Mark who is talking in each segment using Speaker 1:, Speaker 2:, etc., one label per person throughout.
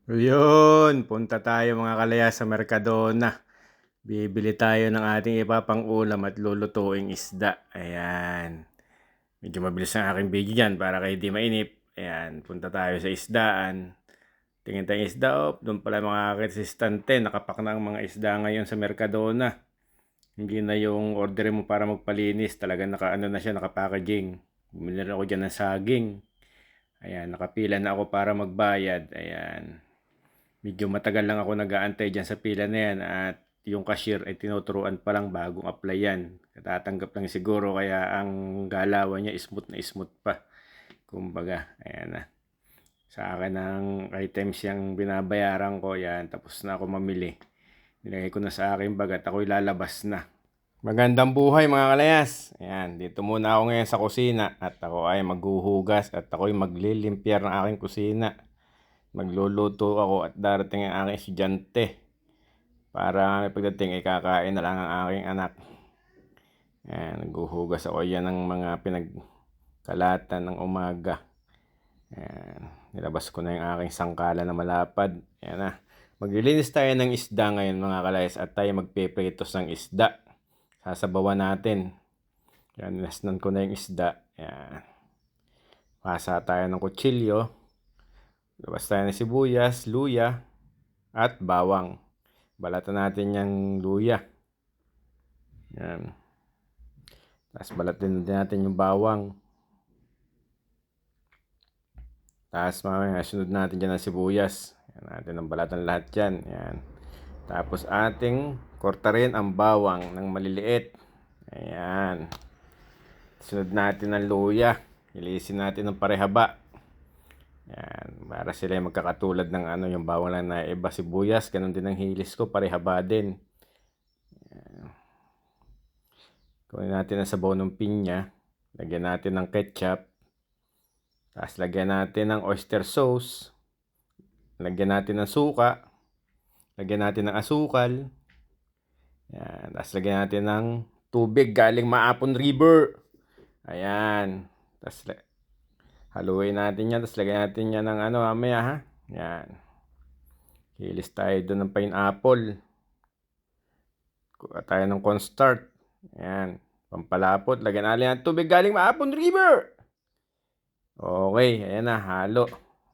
Speaker 1: Yun, punta tayo mga kalaya sa Mercadona. Bibili tayo ng ating ipapang-ulam at lulutuing isda. Ayan. Medyo mabilis ang aking video dyan para kayo di mainip. Ayan, punta tayo sa isdaan. Tingin tayong isda, doon pala mga resistante. Nakapak na ang mga isda ngayon sa Mercadona. Hindi na yung order mo para magpalinis. Talaga naka-ano na siya, naka-packaging. Bumili rin ako dyan ng saging. Ayan, nakapila na ako para magbayad. Ayan. Medyo matagal lang ako nag-aantay dyan sa pila na yan at yung cashier ay tinuturuan pa lang bagong apply yan. Katatanggap lang siguro kaya ang galawan niya smooth na smooth pa. Kumbaga, ayan na. Sa akin ang items yung binabayaran ko yan. Tapos na ako mamili. Nilagay ko na sa akin bag at ako'y lalabas na. Magandang buhay mga kalayas. Ayan, dito muna ako ngayon sa kusina at ako ay maghuhugas at ako'y maglilimpyar ng aking kusina. Magluluto ako at darating ang aking estudyante para may pagdating ay kakain na lang ang aking anak. Ayan, naghuhugas ako yan ng mga pinagkalatan ng umaga. Ayan, nilabas ko na yung aking sangkala na malapad. Ayan na. Maglilinis tayo ng isda ngayon mga kalayas at tayo magpepritos ng isda. Sasabawan natin. Ayan, nilasnan ko na yung isda. Ayan. Pasa tayo ng kutsilyo. Labas tayo ng sibuyas, luya, at bawang. Balatan natin yung luya. Yan. Tapos balatin natin yung bawang. Tapos mamaya sunod natin dyan ang sibuyas. Yan natin ang balatan lahat dyan. Yan. Tapos ating korta rin ang bawang ng maliliit. Ayan. Sunod natin ang luya. Ilisin natin ng parehaba. Yan, para sila yung magkakatulad ng yung bawang lang na iba sibuyas, ganun din ang hilis ko, parehaba din. Yan. Kunin natin ang sabaw ng pinya, lagyan natin ng ketchup, tapos lagyan natin ng oyster sauce, lagyan natin ng suka, lagyan natin ng asukal, yan, tapos lagyan natin ng tubig galing Maapon River. Ayan, tapos haluin natin yan, tapos lagyan natin yan ng mamaya ha. Yan. Hilis tayo doon ng pineapple. Kuha tayo ng cornstarch. Ayan. Pampalapot. Lagyan natin ng tubig galing Maapon River. Okay. Ayan na. Halo.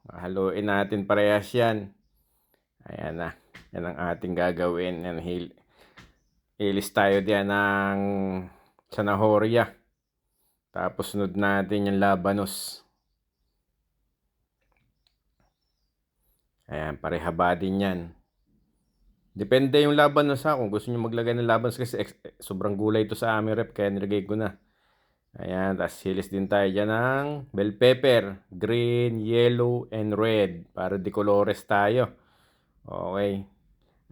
Speaker 1: Haluin natin parehas yan. Ayan na. Yan ang ating gagawin. Yan. Hilis tayo diyan ng zanahoria. Tapos sunod natin yung labanos. Ayan, parehaba din yan. Depende yung labanos ha. Kung gusto nyo maglagay ng labanos kasi sobrang gulay ito sa aming rep. Kaya nilagay ko na. Ayan, tapos hilis din tayo dyan ng bell pepper. Green, yellow, and red. Para di colores tayo. Okay.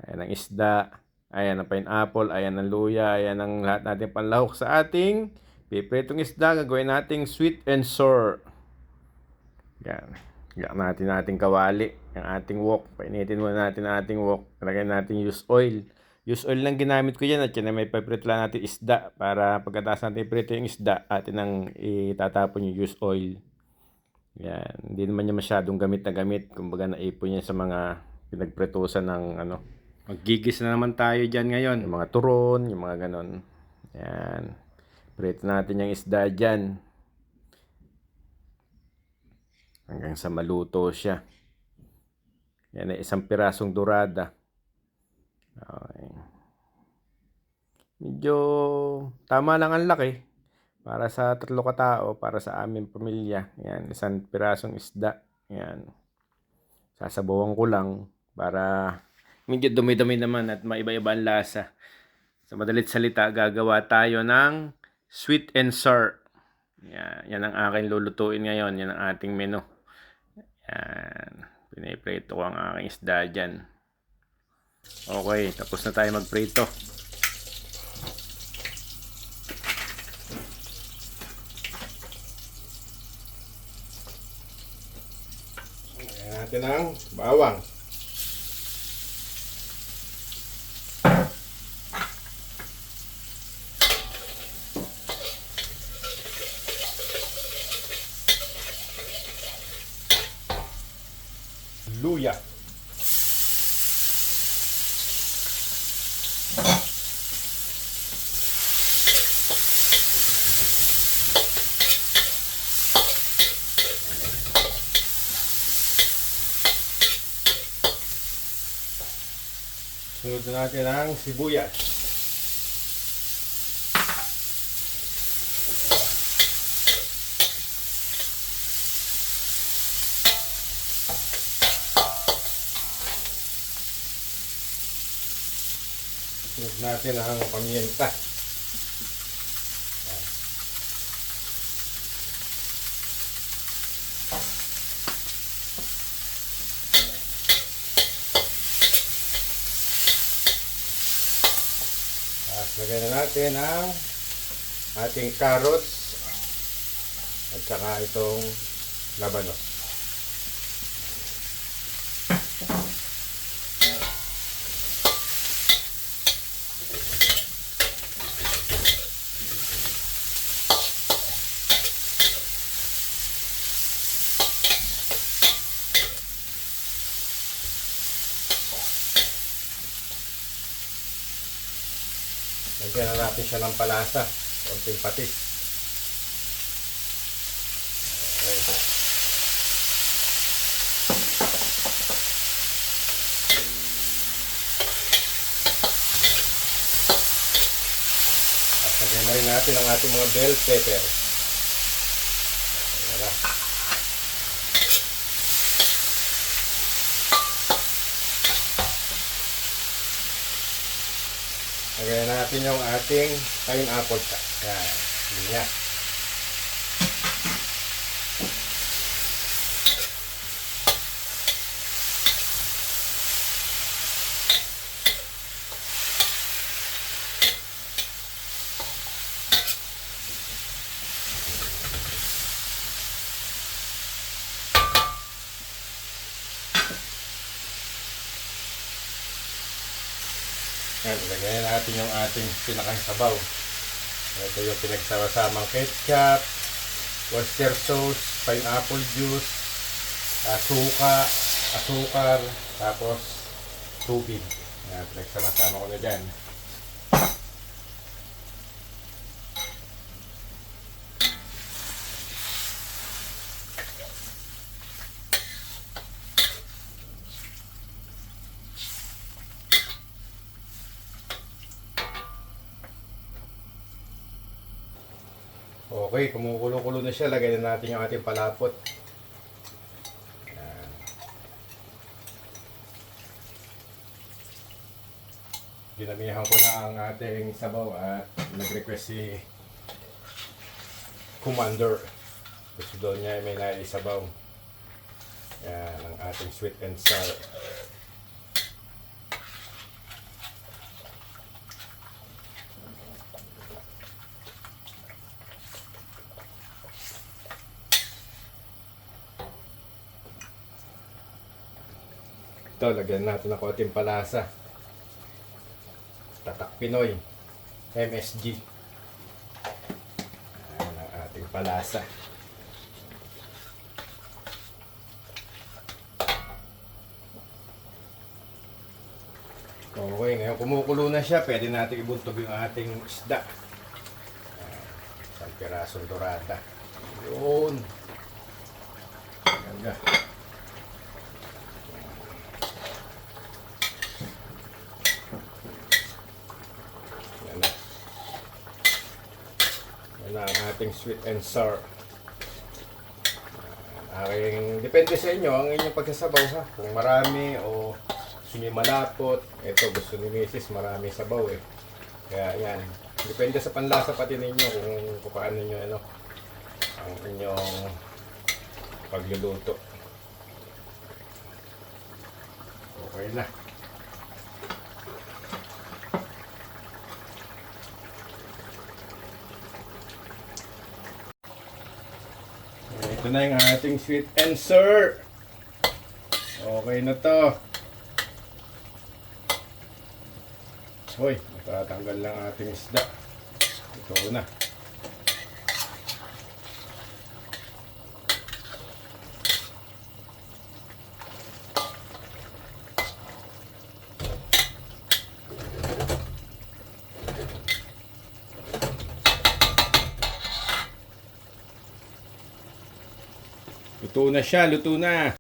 Speaker 1: Ayan ang isda. Ayan ang pineapple. Ayan ang luya. Ayan ang lahat natin panlahok sa ating pipritong isda. Gagawin nating sweet and sour. Yan. Gagawin natin ating kawali. Yung ating wok. Painitin muna natin ang ating wok. Lagyan natin used oil. Used oil lang ginamit ko yan. At yan may paprito lang natin isda. Para pagkatapos natin iprito yung isda, atin ang itatapon yung used oil. Yan. Hindi naman niya masyadong gamit na gamit. Kumbaga naipon niya sa mga pinagpritusan ng Maggigis na naman tayo dyan ngayon. Yung mga turon, yung mga ganon. Yan. Prito natin yung isda dyan. Hanggang sa maluto siya. Yan ay isang pirasong dorada. Okay. Medyo tama lang ang laki. Para sa 3 katao, para sa aming pamilya. Yan, isang pirasong isda. Yan. Sasabawan ko lang para medyo dumi-dumi naman at maiba-iba ang lasa. Sa madalit salita, gagawa tayo ng sweet and sour. Yan ang aking lulutuin ngayon. Yan ang ating menu. Yan. Piniprito ko ang aking isda dyan. Okay, tapos na tayo magprito. Lagyan natin ang bawang. Luya. Sunod na natin ang sibuyas. Sunod natin ang pamienta. Lagyan na natin ang ating carrots at saka itong labanos. Lagyan na natin siya ng palasa, konting patis. Okay. At lagyan na rin natin ang ating mga bell pepper. Ayan na. Lagyan natin yung ating pineapple cut. Yan. Yan. Lagyan natin yung ating pinakang sabaw. Ito yung pinagsawa-samang ketchup, oyster sauce, pineapple juice, asukar, tapos tubig. Yan, pinagsama-sama ko na dyan. Okay, kumukulo-kulo na siya. Lagyan na natin yung ating palapot. Ayan. Dinamihan ko na ang ating sabaw at nag-request si Commander. Gusto doon niya may naisabaw. Ayan, ang ating sweet and sour. Ito, lagyan natin ng konting palasa. Tatak Pinoy. MSG. Ayan ang ating palasa. Okay, ngayon kumukulo na siya. Pwede natin ibuntog yung ating isda. Isang pirasong dorada. Yun. Ganda. Na ang ating sweet and sour. Depende sa inyo ang inyong pagsasabaw ha. Kung marami o gusto nyo malapot. Ito gusto ni Mrs. marami sabaw eh. Kaya yan. Depende sa panlasa pati ninyo kung paano nyo ang inyong pagluluto. Okay na. Ito na yung ating sweet and sour. Okay na to. Hoy, matatanggal lang ating isda. Ito na. Luto na siya, luto na.